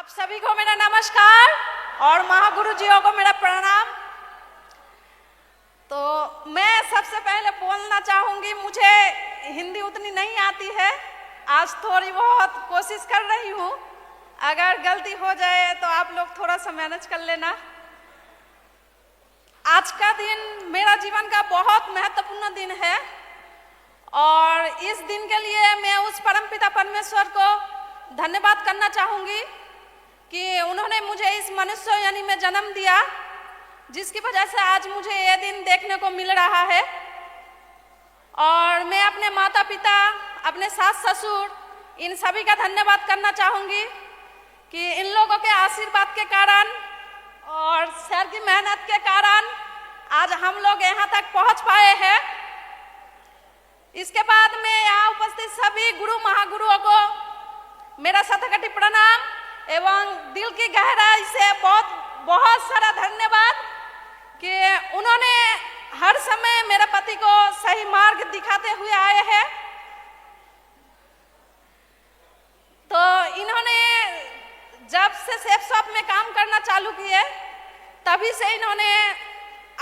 आप सभी को मेरा नमस्कार और महागुरु जियों को मेरा प्रणाम। तो मैं सबसे पहले बोलना चाहूंगी, मुझे हिंदी उतनी नहीं आती है, आज थोड़ी बहुत कोशिश कर रही हूँ। अगर गलती हो जाए तो आप लोग थोड़ा सा मैनेज कर लेना। आज का दिन मेरा जीवन का बहुत महत्वपूर्ण दिन है और इस दिन के लिए मैं उस परमपिता परमेश्वर को धन्यवाद करना चाहूंगी कि उन्होंने मुझे इस मनुष्य यानी में जन्म दिया, जिसकी वजह से आज मुझे ये दिन देखने को मिल रहा है। और मैं अपने माता पिता, अपने सास ससुर, इन सभी का धन्यवाद करना चाहूंगी कि इन लोगों के आशीर्वाद के कारण और सर की मेहनत के कारण आज हम लोग यहाँ तक पहुँच पाए हैं। इसके बाद में यहाँ उपस्थित सभी गुरु महागुरुओं को मेरा शतकोटि प्रणाम एवं दिल की गहराई से बहुत बहुत सारा धन्यवाद कि उन्होंने हर समय मेरे पति को सही मार्ग दिखाते हुए आए हैं। तो इन्होंने जब से सेफ शॉप में काम करना चालू किए तभी से इन्होंने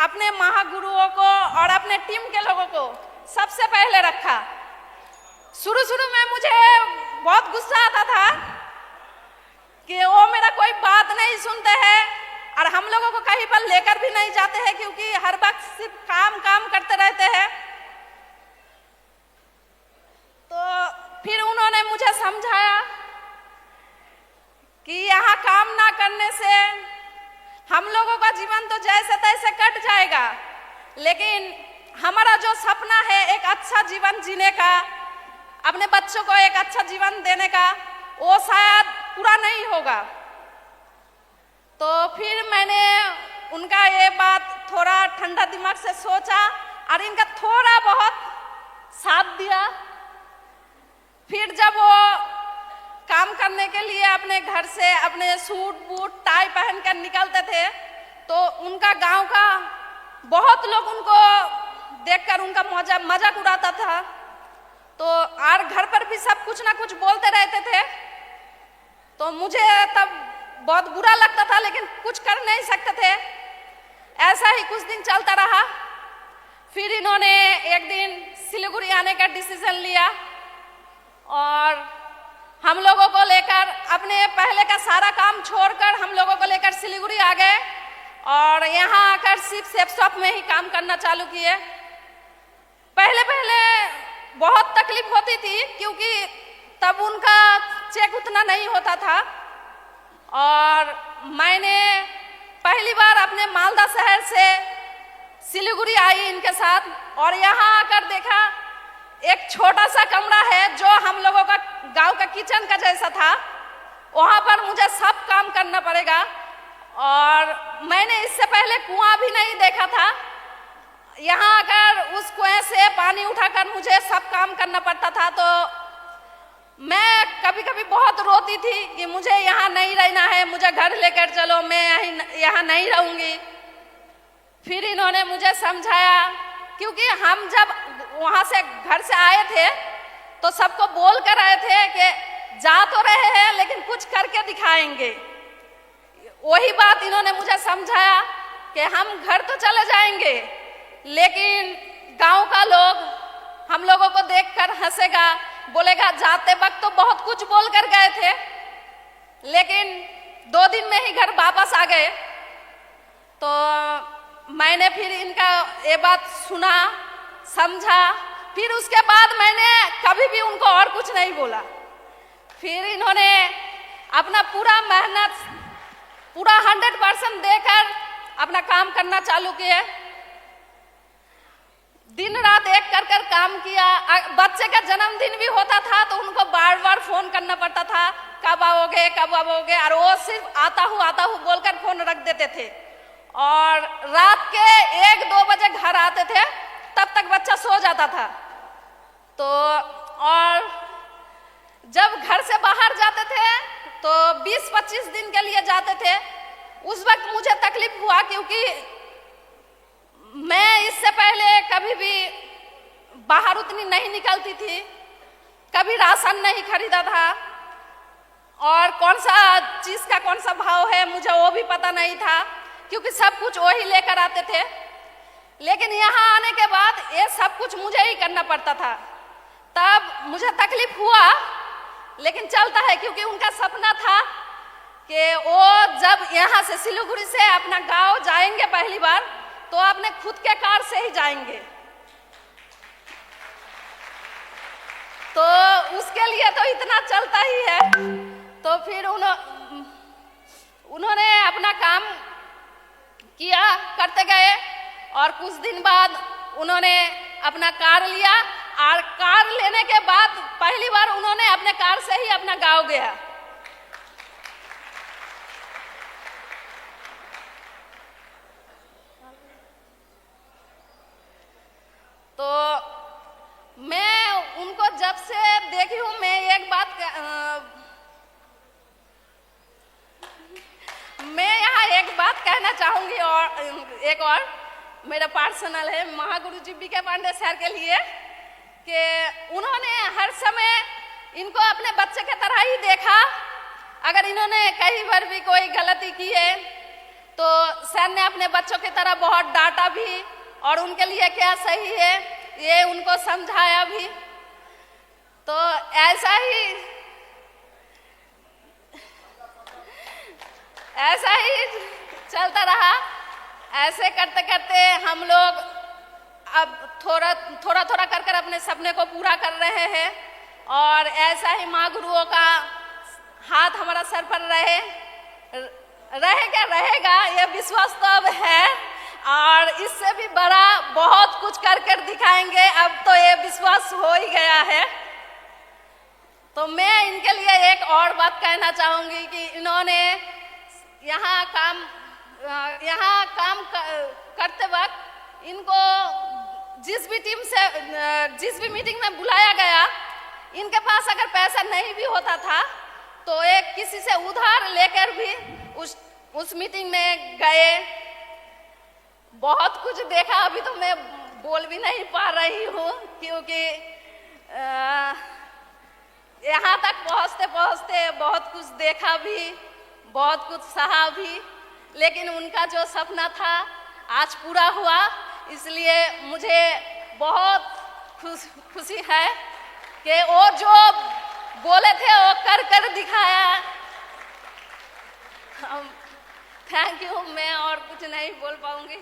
अपने महागुरुओं को और अपने टीम के लोगों को सबसे पहले रखा। शुरू में मुझे बहुत गुस्सा आता था कि वो मेरा कोई बात नहीं सुनते हैं और हम लोगों को कहीं पर लेकर भी नहीं जाते हैं, क्योंकि हर वक्त सिर्फ काम करते रहते हैं। तो फिर उन्होंने मुझे समझाया कि यहाँ काम ना करने से हम लोगों का जीवन तो जैसे तैसे कट जाएगा, लेकिन हमारा जो सपना है एक अच्छा जीवन जीने का, अपने बच्चों को एक अच्छा जीवन देने का, वो शायद पूरा नहीं होगा। तो फिर मैंने उनका ये बात थोड़ा ठंडा दिमाग से सोचा और इनका थोड़ा बहुत साथ दिया। फिर जब वो काम करने के लिए अपने घर से अपने सूट बूट टाई पहन कर निकलते थे तो उनका गांव का बहुत लोग उनको देखकर उनका मजाक उड़ाता था। तो और घर पर भी सब कुछ ना कुछ बोलते रहते थे। तो मुझे तब बहुत बुरा लगता था, लेकिन कुछ कर नहीं सकते थे। ऐसा ही कुछ दिन चलता रहा। फिर इन्होंने एक दिन सिलीगुड़ी आने का डिसीजन लिया और हम लोगों को लेकर अपने पहले का सारा काम छोड़कर हम लोगों को लेकर सिलीगुड़ी आ गए और यहाँ आकर सिर्फ सेफ शॉप में ही काम करना चालू किए। पहले बहुत तकलीफ होती थी, क्योंकि तब उनका चेक उतना नहीं होता था। और मैंने पहली बार अपने मालदा शहर से सिलीगुड़ी आई इनके साथ और यहाँ आकर देखा एक छोटा सा कमरा है जो हम लोगों का गांव का किचन का जैसा था। वहाँ पर मुझे सब काम करना पड़ेगा और मैंने इससे पहले कुआं भी नहीं देखा था। यहाँ आकर उस कुएं से पानी उठाकर मुझे सब काम करना पड़ता था। तो मैं कभी कभी बहुत रोती थी कि मुझे यहाँ नहीं रहना है, मुझे घर लेकर चलो, मैं यहाँ नहीं रहूँगी। फिर इन्होंने मुझे समझाया, क्योंकि हम जब वहाँ से घर से आए थे तो सबको बोल कर आए थे कि जा तो रहे हैं लेकिन कुछ करके दिखाएंगे। वही बात इन्होंने मुझे समझाया कि हम घर तो चले जाएंगे लेकिन गांव का लोग हम लोगों को देखकर हंसेगा, बोलेगा जाते वक्त तो बहुत कुछ बोल कर गए थे, लेकिन 2 दिन में ही घर वापस आ गए। तो मैंने फिर इनका ये बात सुना, समझा। फिर उसके बाद मैंने कभी भी उनको और कुछ नहीं बोला। फिर इन्होंने अपना पूरा मेहनत पूरा 100% देकर अपना काम करना चालू किए। दिन रात एक कर काम किया। बच्चे का जन्मदिन भी होता था तो उनको बार फोन करना पड़ता था, कब आओगे कब आओगे, और वो सिर्फ आता हूँ बोलकर फोन रख देते थे। और रात के 1-2 बजे घर आते थे, तब तक बच्चा सो जाता था। तो और जब घर से बाहर जाते थे तो 20-25 दिन के लिए जाते थे। उस वक्त मुझे तकलीफ हुआ, क्योंकि मैं इससे पहले कभी भी बाहर उतनी नहीं निकलती थी, कभी राशन नहीं खरीदा था। और कौन सा चीज़ का कौन सा भाव है मुझे वो भी पता नहीं था, क्योंकि सब कुछ वो ही लेकर आते थे। लेकिन यहाँ आने के बाद ये सब कुछ मुझे ही करना पड़ता था। तब मुझे तकलीफ हुआ, लेकिन चलता है, क्योंकि उनका सपना था कि वो जब यहाँ से सिलीगुड़ी से अपना गांव जाएंगे पहली बार, तो अपने खुद के कार से ही जाएंगे। तो उसके लिए तो इतना चलता ही है। तो फिर उन्होंने अपना काम किया, करते गए, और कुछ दिन बाद उन्होंने अपना कार लिया, और कार लेने के बाद पहली बार उन्होंने अपने कार से ही अपना गांव गया। तो मैं उनको जब से देखी हूँ, मैं एक बात मैं यहाँ एक बात कहना चाहूँगी, और एक और मेरा पर्सनल है महागुरु जी बी के पांडे सर के लिए, कि उन्होंने हर समय इनको अपने बच्चे के तरह ही देखा। अगर इन्होंने कई बार भी कोई गलती की है तो सर ने अपने बच्चों की तरह बहुत डांटा भी, और उनके लिए क्या सही है ये उनको समझाया भी। तो ऐसा ही चलता रहा। ऐसे करते करते हम लोग अब थोड़ा कर अपने सपने को पूरा कर रहे हैं, और ऐसा ही माँ गुरुओं का हाथ हमारा सर पर रहेगा, ये विश्वास तो अब है, और इससे भी बड़ा बहुत कुछ कर दिखाएंगे। अब तो ये विश्वास हो ही गया है। तो मैं इनके लिए एक और बात कहना चाहूँगी कि इन्होंने यहाँ काम करते वक्त इनको जिस भी मीटिंग में बुलाया गया, इनके पास अगर पैसा नहीं भी होता था तो एक किसी से उधार लेकर भी उस मीटिंग में गए। बहुत कुछ देखा, अभी तो मैं बोल भी नहीं पा रही हूँ, क्योंकि यहाँ तक पहुँचते बहुत कुछ देखा भी, बहुत कुछ सहा भी, लेकिन उनका जो सपना था आज पूरा हुआ। इसलिए मुझे बहुत खुशी है कि वो जो बोले थे वो कर दिखाया। Thank you. मैं और कुछ नहीं बोल पाऊंगी।